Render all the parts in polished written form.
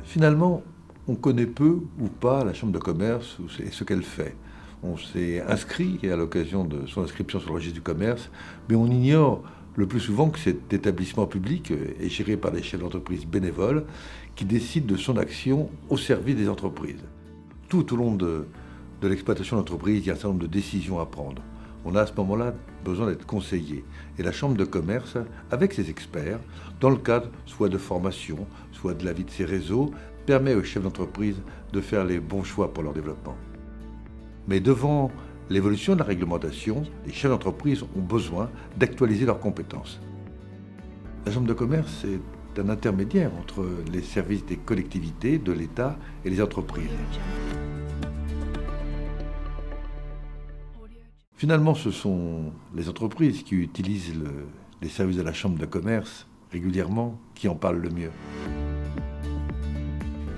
Finalement, on connaît peu ou pas la Chambre de commerce et ce qu'elle fait. On s'est inscrit à l'occasion de son inscription sur le registre du commerce, mais on ignore le plus souvent que cet établissement public est géré par des chefs d'entreprise bénévoles qui décident de son action au service des entreprises. Tout au long de l'exploitation de l'entreprise, il y a un certain nombre de décisions à prendre. On a à ce moment-là besoin d'être conseillé. Et la Chambre de commerce, avec ses experts, dans le cadre soit de formation, soit de l'avis de ses réseaux, permet aux chefs d'entreprise de faire les bons choix pour leur développement. Mais devant l'évolution de la réglementation, les chefs d'entreprise ont besoin d'actualiser leurs compétences. La Chambre de commerce est un intermédiaire entre les services des collectivités, de l'État et les entreprises. Finalement, ce sont les entreprises qui utilisent les services de la Chambre de commerce régulièrement qui en parlent le mieux.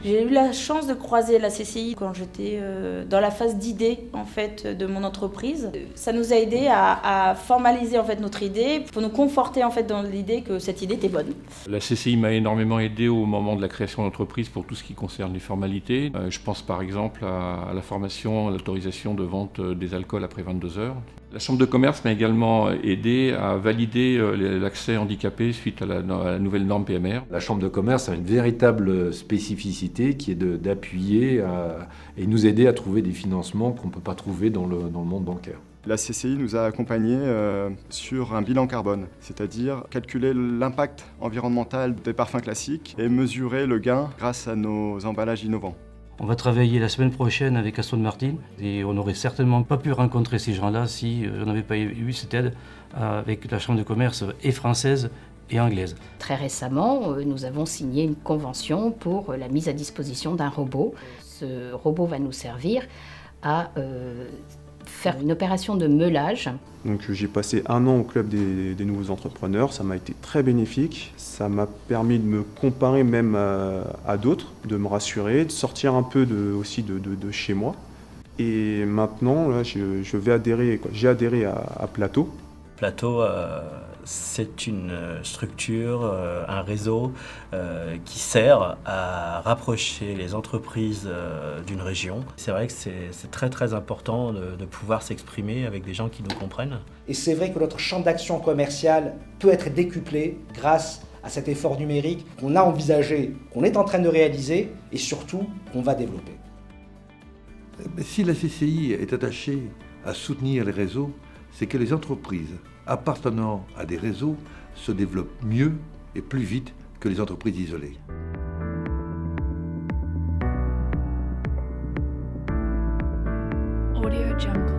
J'ai eu la chance de croiser la CCI quand j'étais dans la phase d'idée en fait, de mon entreprise. Ça nous a aidé à formaliser en fait, notre idée pour nous conforter en fait, dans l'idée que cette idée était bonne. La CCI m'a énormément aidé au moment de la création d'entreprise pour tout ce qui concerne les formalités. Je pense par exemple à la formation, à l'autorisation de vente des alcools après 22 heures. La Chambre de commerce m'a également aidé à valider l'accès handicapé suite à la nouvelle norme PMR. La Chambre de commerce a une véritable spécificité qui est d'appuyer et nous aider à trouver des financements qu'on ne peut pas trouver dans le monde bancaire. La CCI nous a accompagnés sur un bilan carbone, c'est-à-dire calculer l'impact environnemental des parfums classiques et mesurer le gain grâce à nos emballages innovants. On va travailler la semaine prochaine avec Aston Martin et on n'aurait certainement pas pu rencontrer ces gens-là si on n'avait pas eu cette aide avec la Chambre de commerce et française et anglaise. Très récemment, nous avons signé une convention pour la mise à disposition d'un robot. Ce robot va nous servir à faire une opération de meulage. Donc j'ai passé 1 an au club des nouveaux entrepreneurs, ça m'a été très bénéfique, ça m'a permis de me comparer même à d'autres, de me rassurer, de sortir un peu aussi de chez moi. Et maintenant, là, j'ai adhéré à Plateau. Plateau, c'est une structure, un réseau qui sert à rapprocher les entreprises d'une région. C'est vrai que c'est très très important de pouvoir s'exprimer avec des gens qui nous comprennent. Et c'est vrai que notre champ d'action commerciale peut être décuplé grâce à cet effort numérique qu'on a envisagé, qu'on est en train de réaliser et surtout qu'on va développer. Si la CCI est attachée à soutenir les réseaux, c'est que les entreprises appartenant à des réseaux se développent mieux et plus vite que les entreprises isolées. Audio Jungle.